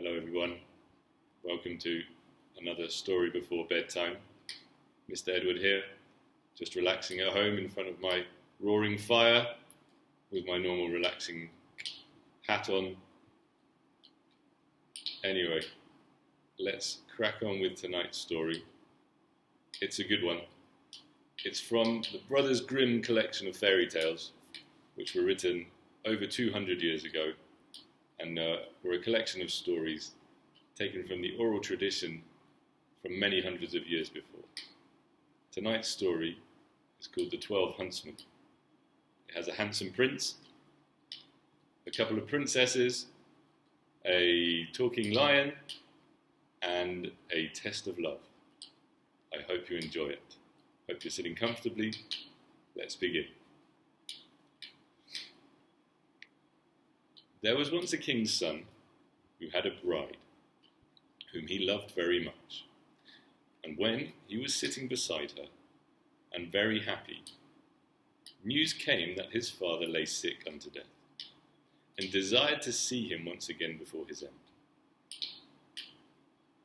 Hello everyone, welcome to another story before bedtime. Mr. Edward here, just relaxing at home in front of my roaring fire with my normal relaxing hat on. Anyway, let's crack on with tonight's story. It's a good one. It's from the Brothers Grimm collection of fairy tales, which were written over 200 years ago, and were a collection of stories taken from the oral tradition from many hundreds of years before. Tonight's story is called The 12 Huntsmen. It has a handsome prince, a couple of princesses, a talking lion, and a test of love. I hope you enjoy it. Hope you're sitting comfortably. Let's begin. There was once a king's son who had a bride, whom he loved very much. And when he was sitting beside her, and very happy, news came that his father lay sick unto death, and desired to see him once again before his end.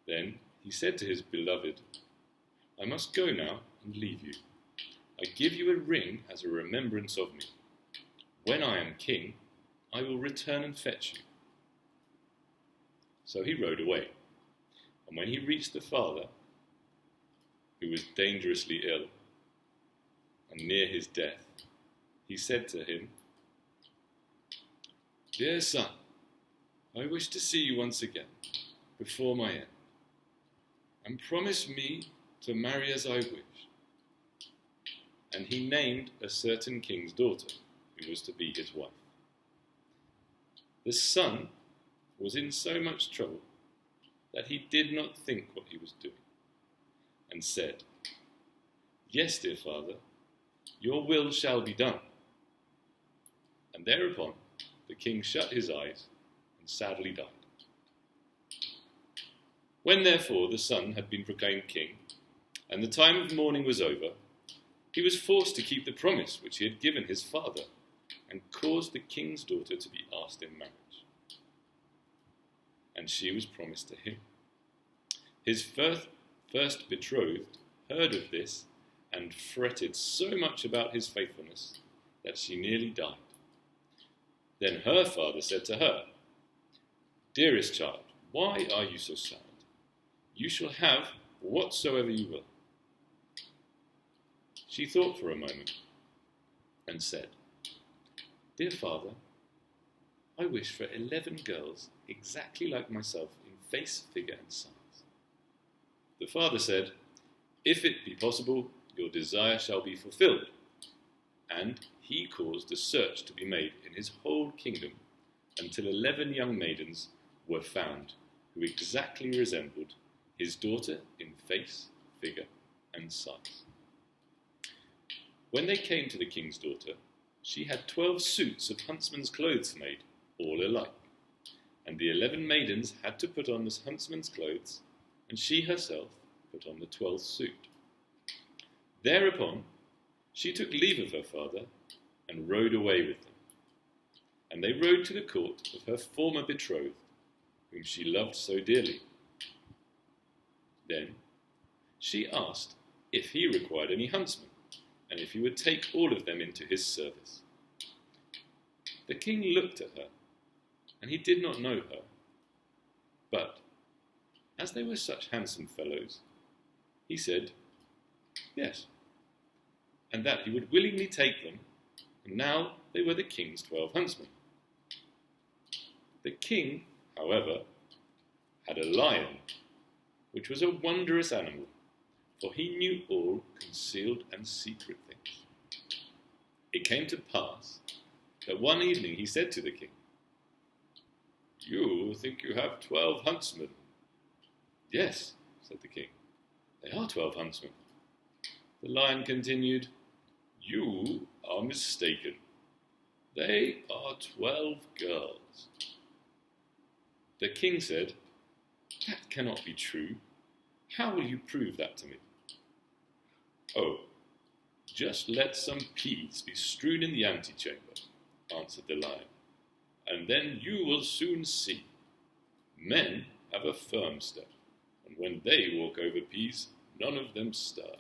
Then he said to his beloved, I must go now and leave you. I give you a ring as a remembrance of me. When I am king, I will return and fetch you. So he rode away, and when he reached the father, who was dangerously ill and near his death, he said to him, Dear son, I wish to see you once again before my end, and promise me to marry as I wish. And he named a certain king's daughter, who was to be his wife. The son was in so much trouble that he did not think what he was doing, and said, Yes, dear father, your will shall be done. And thereupon the king shut his eyes and sadly died. When therefore the son had been proclaimed king, and the time of mourning was over, he was forced to keep the promise which he had given his father, and caused the king's daughter to be asked in marriage. And she was promised to him. His first betrothed heard of this, and fretted so much about his faithfulness that she nearly died. Then her father said to her, Dearest child, why are you so sad? You shall have whatsoever you will. She thought for a moment, and said, Dear father, I wish for 11 girls exactly like myself in face, figure, and size. The father said, If it be possible, your desire shall be fulfilled. And he caused a search to be made in his whole kingdom until 11 young maidens were found who exactly resembled his daughter in face, figure, and size. When they came to the king's daughter, she had 12 suits of huntsman's clothes made, all alike. And the 11 maidens had to put on the huntsman's clothes, and she herself put on the 12th suit. Thereupon she took leave of her father, and rode away with them. And they rode to the court of her former betrothed, whom she loved so dearly. Then she asked if he required any huntsmen, and if he would take all of them into his service. The king looked at her, and he did not know her. But, as they were such handsome fellows, he said, Yes, and that he would willingly take them, and now they were the king's 12 huntsmen. The king, however, had a lion, which was a wondrous animal, for he knew all concealed and secret things. It came to pass that one evening he said to the king, You think you have 12 huntsmen? Yes, said the king, they are 12 huntsmen. The lion continued, You are mistaken. They are 12 girls. The king said, That cannot be true. How will you prove that to me? Oh, just let some peas be strewn in the antechamber, answered the lion, and then you will soon see. Men have a firm step, and when they walk over peas, none of them stir.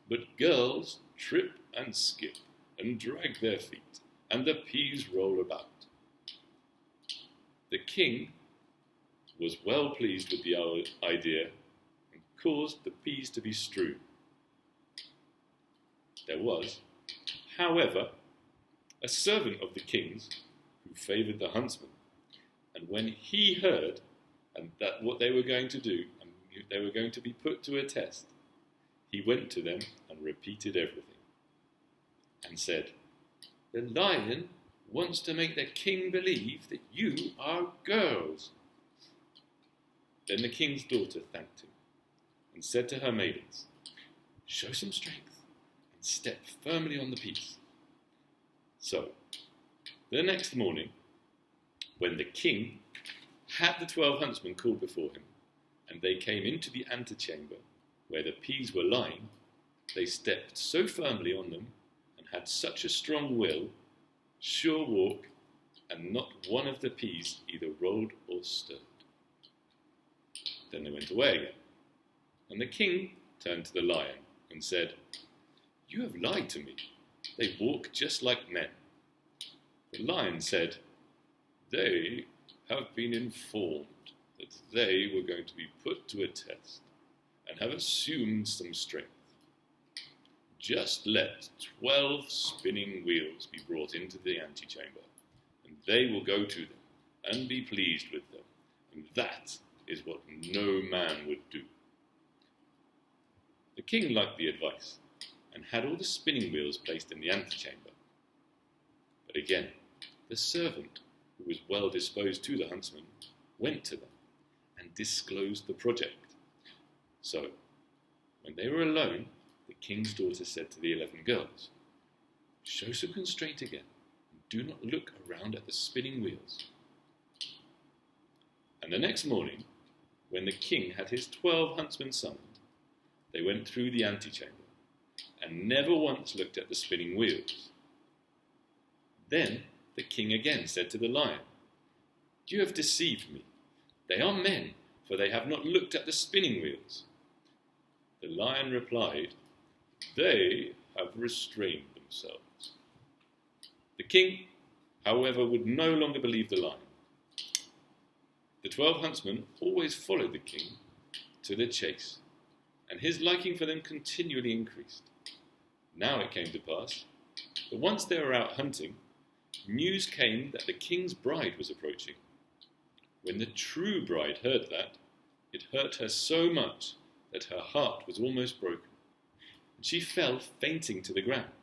But girls trip and skip and drag their feet, and the peas roll about. The king was well pleased with the idea and caused the peas to be strewn. There was, however, a servant of the king's who favoured the huntsman, and when he heard that what they were going to do, and they were going to be put to a test, he went to them and repeated everything, and said, "The lion wants to make the king believe that you are girls." Then the king's daughter thanked him, and said to her maidens, "Show some strength, and step firmly on the peas." So, the next morning, when the king had the 12 huntsmen called before him, and they came into the antechamber where the peas were lying, they stepped so firmly on them, and had such a strong will, sure walk, and not one of the peas either rolled or stirred. Then they went away again, and the king turned to the lion and said, "You have lied to me. They walk just like men." The lion said, "They have been informed that they were going to be put to a test, and have assumed some strength. Just let 12 spinning wheels be brought into the antechamber, and they will go to them and be pleased with them, and that is what no man would do." The king liked the advice, and had all the spinning wheels placed in the antechamber. But again, the servant, who was well disposed to the huntsman, went to them and disclosed the project. So, when they were alone, the king's daughter said to the 11 girls, "Show some constraint again, and do not look around at the spinning wheels." And the next morning, when the king had his 12 huntsmen summoned, they went through the antechamber, and never once looked at the spinning wheels. Then the king again said to the lion, "You have deceived me. They are men, for they have not looked at the spinning wheels." The lion replied, "They have restrained themselves." The king, however, would no longer believe the lion. The 12 huntsmen always followed the king to the chase, and his liking for them continually increased. Now it came to pass that once they were out hunting, news came that the king's bride was approaching. When the true bride heard that, it hurt her so much that her heart was almost broken, and she fell fainting to the ground.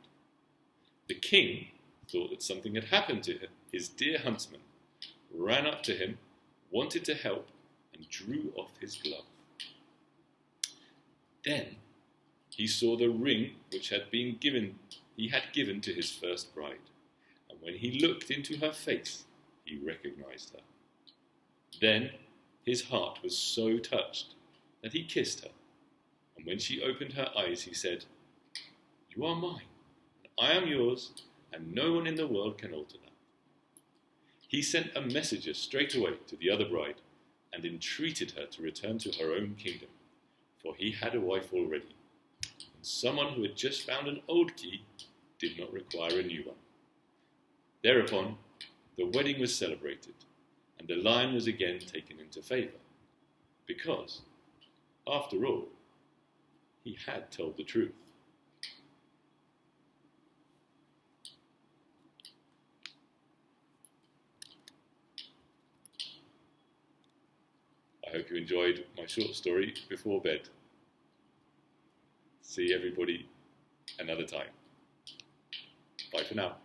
The king thought that something had happened to his dear huntsman, ran up to him, wanted to help, and drew off his glove. Then he saw the ring which he had given to his first bride, and when he looked into her face, he recognized her. Then his heart was so touched that he kissed her, and when she opened her eyes, he said, "You are mine, and I am yours, and no one in the world can alter that." He sent a messenger straight away to the other bride, and entreated her to return to her own kingdom, for he had a wife already, and someone who had just found an old key did not require a new one. Thereupon, the wedding was celebrated, and the lion was again taken into favour, because, after all, he had told the truth. I hope you enjoyed my short story before bed. See everybody another time. Bye for now.